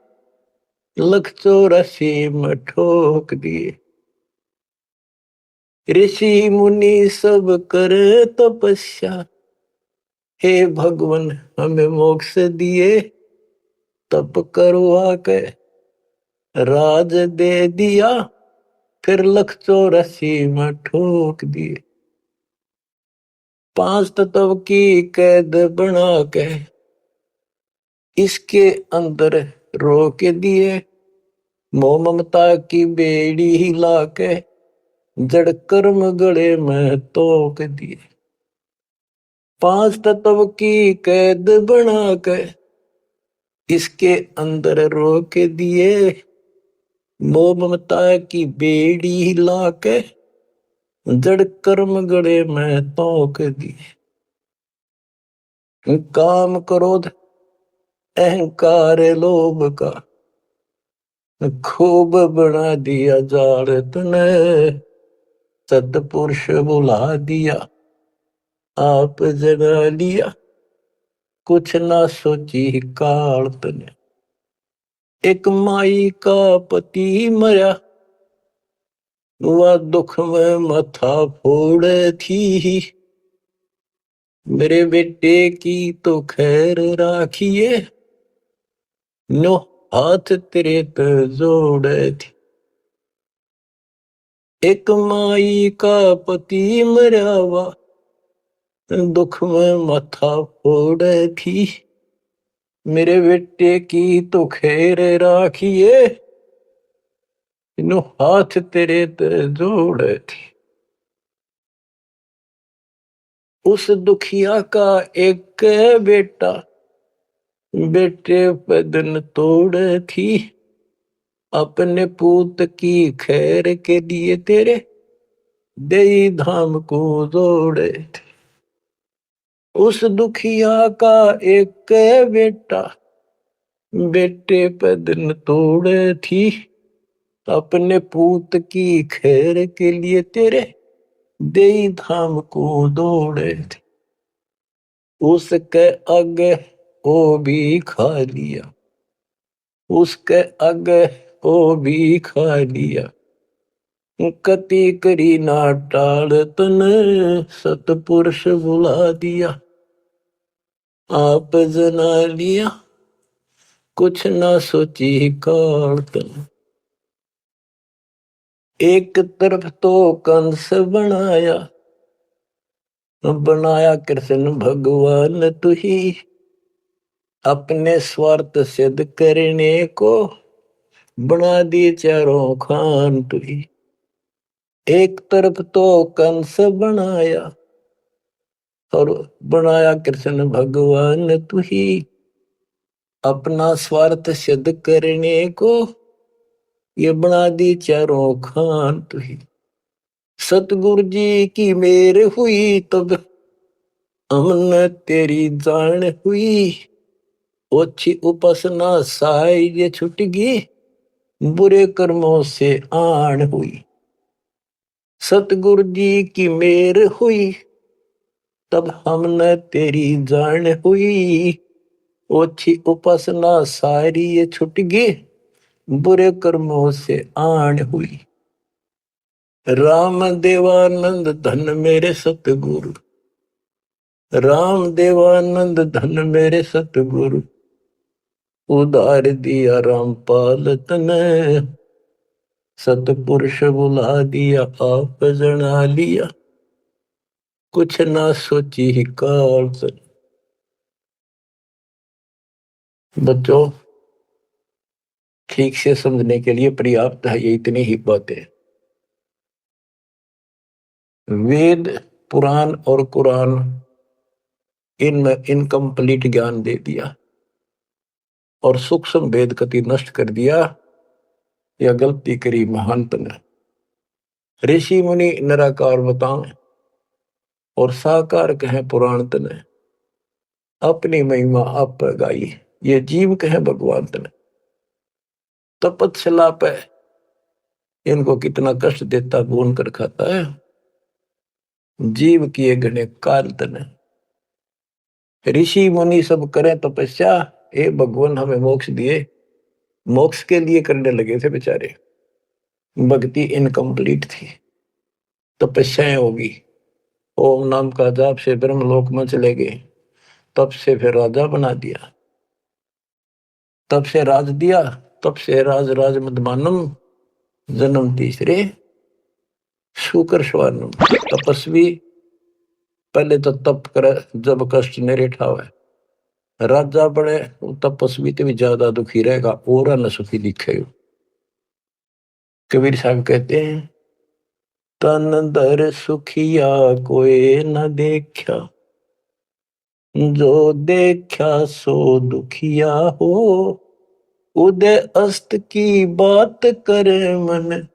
लख 84 में ठोक दिए। ऋषि मुनि सब करे तपस्या, हे भगवान हमें मोक्ष दिए। तप करवा के राज दे दिया, फिर लख 84 में ठोक दिए। 5 तत्व की कैद बना के इसके अंदर रोक दिए। मोह ममता की बेड़ी हिला के जड़ कर्म गले में तोक दिए। 5 तत्व की कैद बना के इसके अंदर रोक दिए। मोह ममता की बेड़ी हिला के जड़ कर्म गले में तोक दिए। काम क्रोध अहंकार लोभ का खूब बना दिया जाल तने। सतपुरुष बुला दिया, आप जना लिया कुछ ना सोची काल तने। एक माई का पति मरा, वह दुख में माथा फोड़ थी। मेरे बेटे की तो खैर राखिए, नो हाथ तेरे पे जोड़े थी। एक माई का पति मरा, वह दुख में माथा फोड़ थी। मेरे बेटे की तो खैर राखिए, नो हाथ तेरे पे जोड़े थी। उस दुखिया का एक बेटा, बेटे पे दिन तोड़ थी। अपने पूत की खैर के लिए तेरे दे धाम को जोड़े थे। उस दुखिया का एक बेटा, बेटे पे दिन तोड़ थी। अपने पूत की खैर के लिए तेरे दे धाम को दौड़े थे। उसके आगे वो भी खा लिया, उसके आगे वो भी खा लिया। कति करी ना टाल तने, सतपुरुष बुला दिया। आप जना लिया, कुछ ना सोची काल तने। एक तरफ तो कंस बनाया, बनाया कृष्ण भगवान तू ही। अपने स्वार्थ सिद्ध करने को बना दिए चारों खान तू ही। एक तरफ तो कंस बनाया और बनाया कृष्ण भगवान तू ही। अपना स्वार्थ सिद्ध करने को ये बना दी चारों खान तू ही। सतगुरु जी की मेर हुई तब हमने तेरी जान हुई। ओछी उपासना साई ये छुटगी, बुरे कर्मों से आन हुई। सतगुरु जी की मेर हुई तब हमने तेरी जान हुई। ओछी उपासना सारी ये छुटगी, बुरे कर्मों से आन हुई। राम देवानंद धन मेरे सतगुरु, राम देवानंद धन मेरे सतगुरु। उधार दिया रामपाल तने, सतपुरुष बुला दिया आप जना लिया। कुछ ना सोची ही काल तने। बच्चों, ठीक से समझने के लिए पर्याप्त है ये इतनी ही बातें। वेद, पुराण और कुरान इनमें इनकम्प्लीट ज्ञान दे दिया और सूक्ष्म भेद कति नष्ट कर दिया। यह गलती करी महंत ने। ऋषि मुनि निराकार बताएं और साकार कहे पुराण तने। अपनी महिमा आप गाई, ये जीव कहे भगवान तने। तपस्या पे इनको कितना कष्ट देता, भून कर खाता है। जीव किए घने काल तने। ऋषि मुनि सब करें तपस्या, हे भगवान हमें मोक्ष दिए। मोक्ष के लिए करने लगे थे बेचारे। भक्ति इनकम्प्लीट थी। तपस्याएं होगी, ओम नाम का जाप से ब्रह्मलोक में चले गए। तब से फिर राजा बना दिया, तब से राज दिया, तब से राज राज मदमानम। जन्म तीसरे शुकर स्वानम। तपस्वी पहले तो तप करे जब कष्ट नहीं ठावे। राजा बने तपस्वी तो भी ज्यादा दुखी रहेगा और न सुखी दिखेगा। कबीर साहब कहते हैं, तन दर सुखिया कोई न देखा, जो देखा सो दुखिया हो। उदय अस्त की बात करे मन,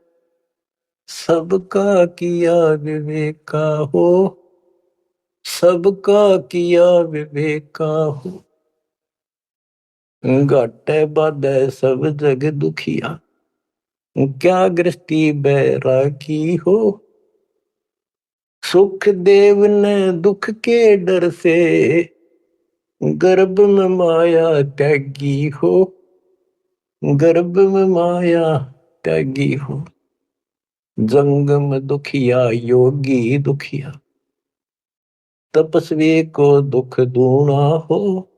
सबका किया विवेका हो। सबका किया विवेका हो। घाटे बाधे सब जग दुखिया, क्या गृहस्थी बैरागी हो। सुख देव ने दुख के डर से, गर्भ में माया त्यागी हो, गर्भ में माया त्यागी हो, जंगम दुखिया योगी दुखिया, तपस्वी को दुख दूना हो,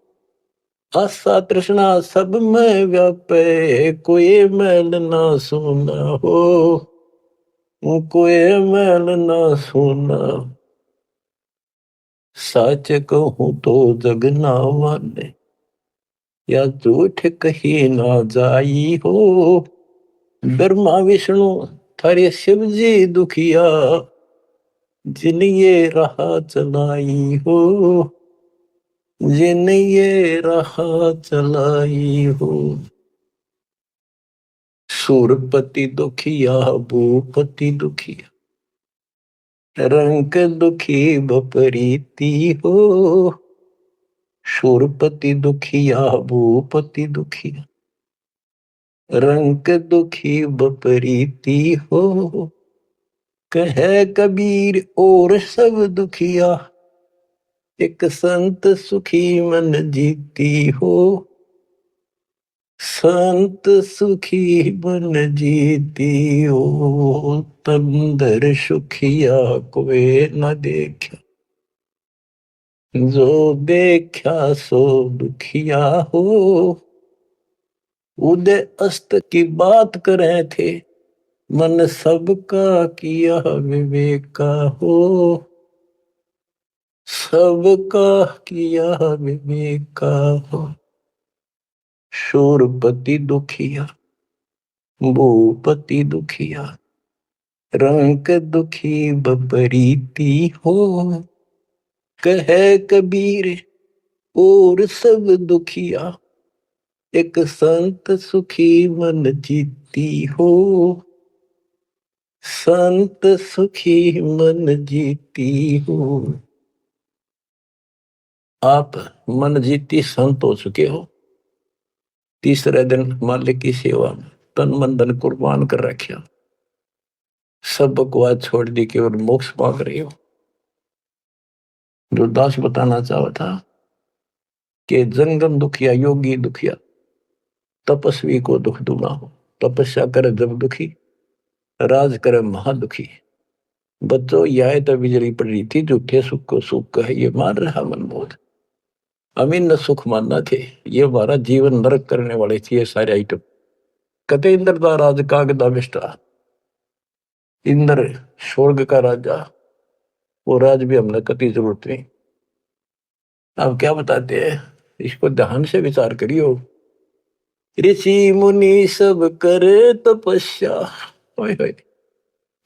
आशा तृष्णा सब में व्यापे, कोई मैल ना सुना हो, कोई मैल ना सुना। सच कहूं तो जग ना माने, या झूठ कही ना जाई हो, ब्रह्मा विष्णु थारे शिव जी दुखिया, जिन ये राह चलाई हो, जिन ये राह चलाई हो। सूरपति दुखिया भूपति दुखिया, रंग दुखी बपरीती हो, सूरपति दुखिया भूपति दुखिया, रंग दुखी बपरीती हो, कहे कबीर और सब दुखिया, एक संत सुखी मन जीती हो, संत सुखी मन जीती हो। तंदर सुखिया कोई न देखा, जो देखा सो दुखिया हो, उदय अस्त की बात करे थे, मन सबका किया विवेका हो, सबका किया विवेका हो। शूरपति दुखिया भूपति दुखिया, रंग दुखी बपरीती हो, कहे कबीर और सब दुखिया, एक संत सुखी मन जीती हो, संत सुखी मन जीती हो। आप मन जीती संत हो चुके हो, तीसरे दिन मालिक की सेवा में तन मन धन कुर्बान कर रखा, सब बकवास छोड़ दी, केवल मोक्ष मांग रही हो। जो दास बताना चाहा था कि जंगम दुखिया योगी दुखिया, तपस्वी को दुख दूना हो, तपस्या करे जब दुखी, राज करे महादुखी। बच्चों यह तो बिजली पड़ रही थी, झूठे सुख को सुख कहे ये मान रहा मनमोद, अमीन न सुख मानना थे, ये हमारा जीवन नरक करने वाले थे ये सारे आइटम। कते इंद्र का राज कागदा बिष्टा, इंद्र स्वर्ग का राजा, वो राज भी हमने कति जरूरत नहीं। अब क्या बताते हैं, इसको ध्यान से विचार करियो। ऋषि मुनि सब करे तपस्या, ओए होए,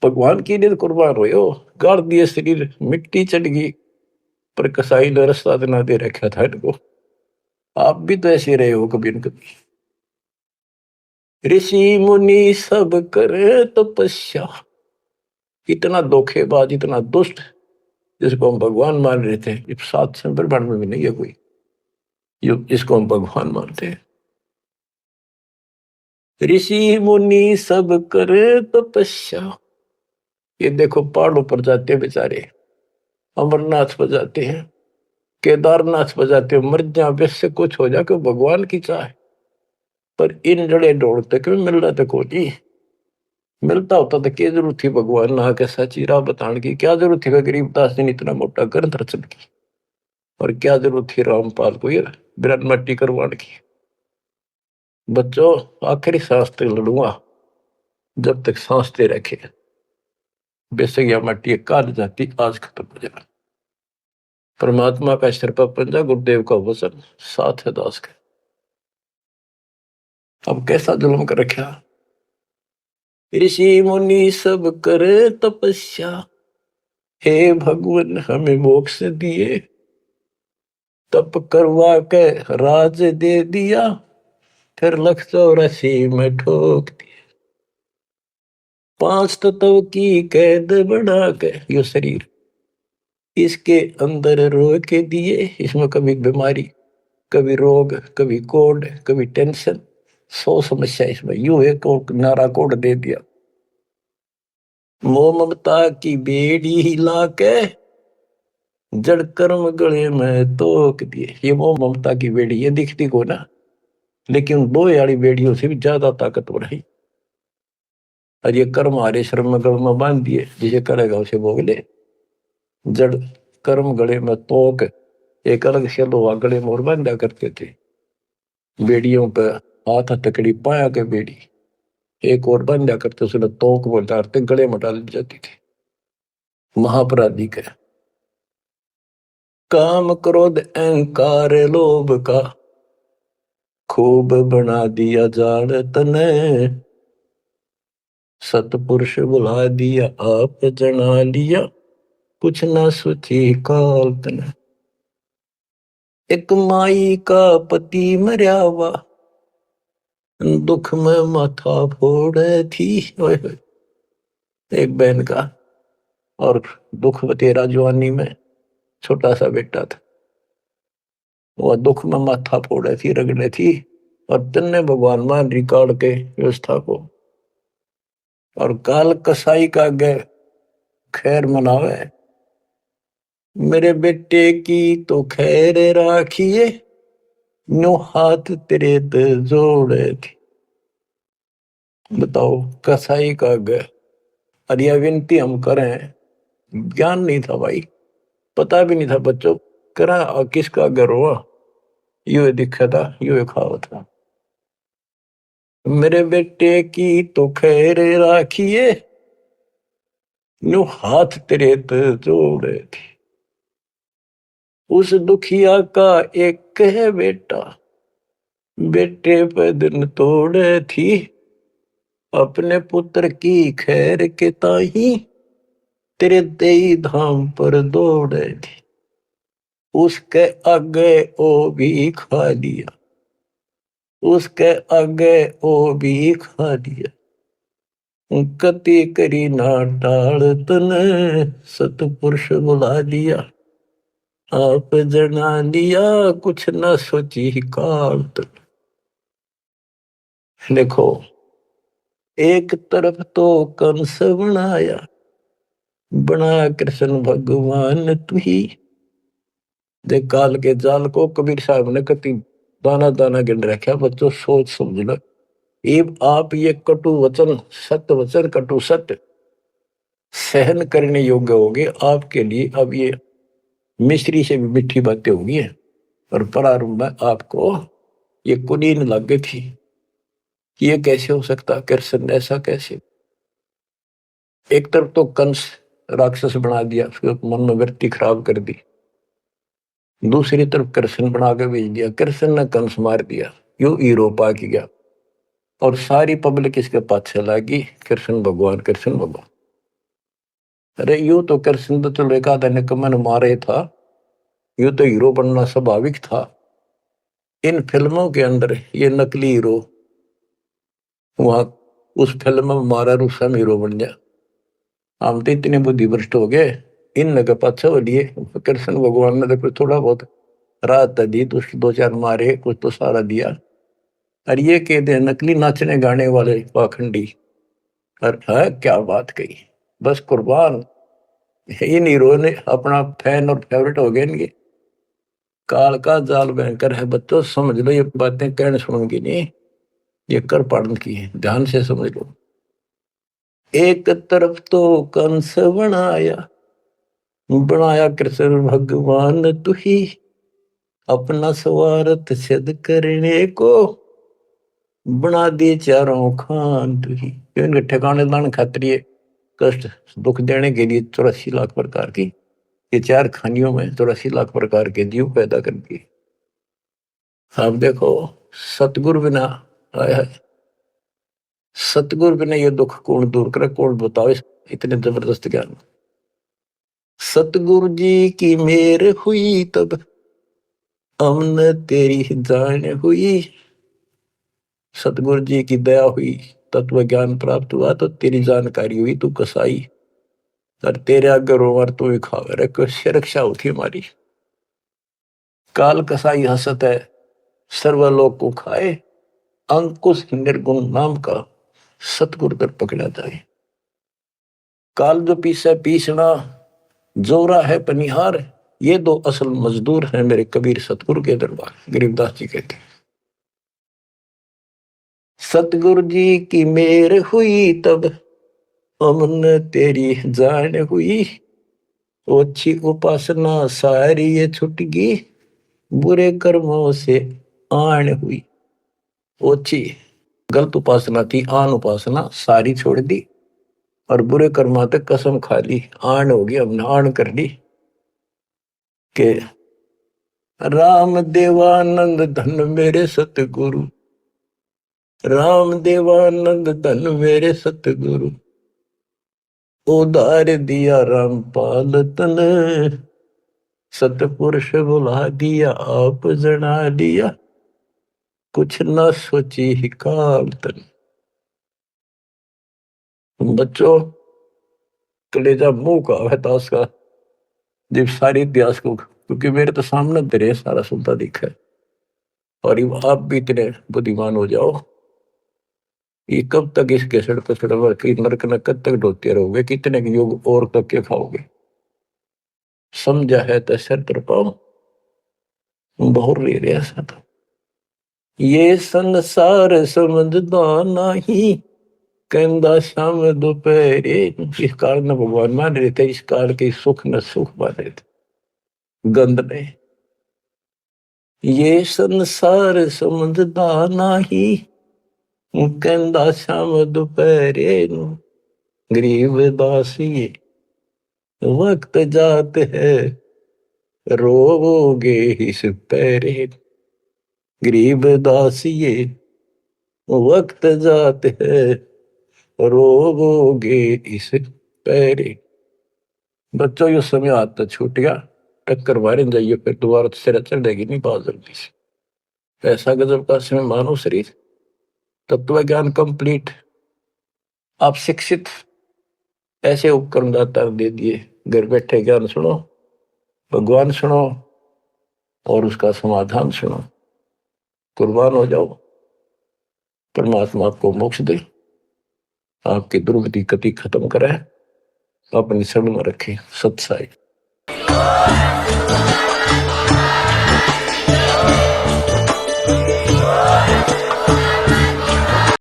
भगवान की लिए कुर्बान हो, गाड़ दिए शरीर, मिट्टी चढ़ गई, पर कसाई ने रास्ता ना दे रखा था इनको। आप भी तो ऐसे रहे हो कभी न कभी। ऋषि मुनि सब करे तपस्या, इतना धोखेबाज इतना दुष्ट जिसको हम भगवान मान रहे थे, ये 7 में भी नहीं है कोई जिसको हम भगवान मानते हैं। ऋषि मुनि सब करे तपस्या, ये देखो पहाड़ों पर जाते हैं बेचारे, अमरनाथ पर जाते हैं, केदारनाथ पर जाते हैं, मर जा वैसे कुछ हो जाके भगवान की चाह, पर इन जड़े ढोड़ते क्यों मिल रहा था कोई, मिलता होता तो क्या जरूरत थी भगवान ना के सच्ची राह बताने की, क्या जरूरत थी गरीबदास ने इतना मोटा कर दर्शन की, और क्या जरूरत थी रामपाल को ये बिरन मट्टी करवाने की। बच्चों आखिरी सांस तक लड़ूंगा, जब तक सांस दे रखे, बेशक यह मट्टी काट जाती आज खत्म हो जाए। परमात्मा का सिर पर पंजा, गुरुदेव का वचन साथ है दास का। अब कैसा जुल्म कर रखा, ऋषि मुनि सब करे तपस्या, हे भगवान हमें मोक्ष दिए, तप करवा के राज दे दिया, फिर 184 में ठोक दिया। 5 तत्व की कैद बढ़ा के यो शरीर इसके अंदर रो के दिए, इसमें कभी बीमारी, कभी रोग, कभी कोड, कभी टेंशन, 100 समस्या इसमें, यूं एक नारा कोड दे दिया। मोह ममता की बेड़ी हिला के जड़ कर्म गले में तोक दिए। ये वो ममता की बेड़ी, ये दिखती को ना, लेकिन दो यारी बेड़ियों से भी ज्यादा ताकतवर है। और ये कर्म हमारे श्रम में गल में बांध दिए, जिसे करेगा उसे भोग ले। जड़ कर्म गले में तोक, एक अलग से लोहा गले में और बांधा करते थे। बेड़ियों पे हाथ हथकड़ी पाया के बेड़ी एक और बांधा करते, उसने तोक में डालते गले में डाल जाती थी। महापराधी के काम क्रोध अहंकार लोभ का खूब बना दिया जाड़ तने, सतपुरुष बुला दिया आप जना लिया, कुछ ना सोची काल तने। एक माई का पति मरया हुआ, दुख में माथा फोड़े थी। एक बहन का, और दुख तेरा जवानी में छोटा सा बेटा था, वो दुख में माथा फोड़े थी, रगड़े थी। और तन्ने भगवान मान रिकॉर्ड के व्यवस्था को, और काल कसाई का गए खैर मनावे, मेरे बेटे की तो खैर राखिए, नो हाथ तेरे ते जोड़े थी। बताओ, कसाई का गए। और यह विनती हम करें, ज्ञान नहीं था भाई, पता भी नहीं था बच्चों, करा और किसका घर हुआ, यू दिखा था, यू खावा था। मेरे बेटे की तो खैर राखिए, नो हाथ तेरे ते जोड़े थी। उस दुखिया का एक है बेटा, बेटे पे दिन तोड़े थी, अपने पुत्र की खैर के ताही तेरे देई धाम पर दौड़े थी। उसके आगे ओ भी खा लिया, उसके आगे ओ भी खा लिया, कति करी ना टाल तने, सतपुरुष बुला लिया आप जना लिया, कुछ न सोची काल तने। देखो, एक तरफ तो कंस बनाया, बना कृष्ण भगवान तू ही। देख काल के जाल को कबीर साहब ने कति दाना दाना गिन रखा, बच्चों सोच समझ लो। एब आप ये कटु वचन, सत्य वचन कटु सत्य सहन करने योग्य होगे आपके लिए। अब ये मिश्री से भी मीठी बातें होगी है। और प्रारंभ में आपको ये कुनीन लग गई थी, ये कैसे हो सकता, कृष्ण ऐसा कैसे। एक तरफ तो कंस राक्षस बना दिया, उसके मन में वृत्ति खराब कर दी, दूसरी तरफ कृष्ण बना के भेज दिया, कृष्ण ने कंस मार दिया, यो हीरो पा के गया। और सारी पब्लिक इसके पाछे लगी, कृष्ण भगवान कृष्ण भगवान। अरे यू तो कृष्ण तो चलो एक आधा निकम्मन मारे था, यू तो हीरो बनना स्वाभाविक था। इन फिल्मों के अंदर ये नकली हीरो वहां उस फिल्म में मारा रूसम हीरो बन गया। हम तो इतने बुद्धि भ्रष्ट हो गए, इन लगे पाछे हो लिए। कृष्ण भगवान ने तो थोड़ा बहुत राहत दी, तो दो चार मारे, कुछ तो सारा दिया। और ये कहते हैं नकली नाचने गाने वाले पाखंडी। और है क्या बात कही, बस कुर्बान। इन हीरो ने अपना फैन और फेवरेट हो गए इनके। काल का जाल भयंकर है बच्चों, समझ लो, ये बातें कहने सुनूंगी नहीं, ये कर पढ़ने की है, ध्यान से समझ लो। एक तरफ तो कंस बनाया, बनाया कृष्ण भगवान तू ही, अपना स्वार्थ सिद्ध करने को बना दिए चारों खान तू ही। इनके ठिकाने लाने खातिर ये कष्ट दुख देने के लिए 84 लाख प्रकार की, ये चार खानियों में 84 लाख प्रकार के जीव पैदा कर दिए। अब देखो, सतगुरु बिना आया है, सतगुरु बिना ये दुख कौन दूर करे, कौन बताओ इतने जबरदस्त ज्ञान। सतगुरु जी की मेहर हुई तब हमने तेरी जान हुई। सतगुरु जी की दया हुई, तत्व ज्ञान प्राप्त हुआ, तो तेरी जानकारी हुई, तू कसाई। और तेरे आगे रोवर तू ही खावे रे, कैसे रक्षा होती हमारी। काल कसाई हसत है, सर्वलोक को खाए, अंकुश निर्गुण नाम का सतगुरु कर पकड़ा जाए। काल जो पीसे पीसना, जोरा है पनिहार, ये दो असल मजदूर हैं मेरे कबीर सतगुरु के दरबार। गरीबदास जी कहते हैं, सतगुरु जी की मेर हुई तब अमन तेरी जान हुई, ओछी उपासना सारी ये छुट गई, बुरे कर्मों से आन हुई। ओछी गलत उपासना थी, आन उपासना सारी छोड़ दी, और बुरे कर्मा तक कसम खा ली। आन होगी, हमने आन कर ली के राम देवानंद धन मेरे सतगुरु, राम देवानंद धन मेरे सतगुरु, उधार दिया रामपाल तन, सतपुरुष बुला दिया आप जना दिया, कुछ न सोची ही काल तन। बच्चों कलेजा मुंह का है ताश का, जब सारी इतिहास को, क्योंकि मेरे तो सामने तेरे सारा सुनता दिखा है। और आप भी इतने बुद्धिमान हो जाओ, ये कब तक इस कैसेट पे चढ़वा कि नरक न कब तक ढोते रहोगे, कितने युग और तक के खाओगे। समझा है तो सर तर पाओ, बहुर ले रहे ऐसा तो ये संसार समझदा नहीं, कहंदा शाम दोपहरे। इस काल न भगवान मान रहे थे, इस काल के सुख न सुख मान रहे थे गंद ने। ये संसार समझदा नहीं, कहंदा शाम दोपहरे, गरीब दासी वक्त जात है रोगे इस पैरे, गरीब दासिये वक्त जात है रोगे इस पैरे। बच्चों ये समय हाथ तो छूट गया, टक्कर मारे जाइए फिर दोबारा तो सिर चढ़ेगी नहीं बहुत जल्दी से। ऐसा गजब का समय मानो शरीर, तत्व ज्ञान कंप्लीट, आप शिक्षित, ऐसे उपकरण दाता दे दिए। घर बैठे ज्ञान सुनो, भगवान सुनो और उसका समाधान सुनो, कुर्बान हो जाओ, परमात्मा आपको मोक्ष दे, आपकी दुर्गति कति खत्म करे, अपनी शरण में रखे। सत्साई।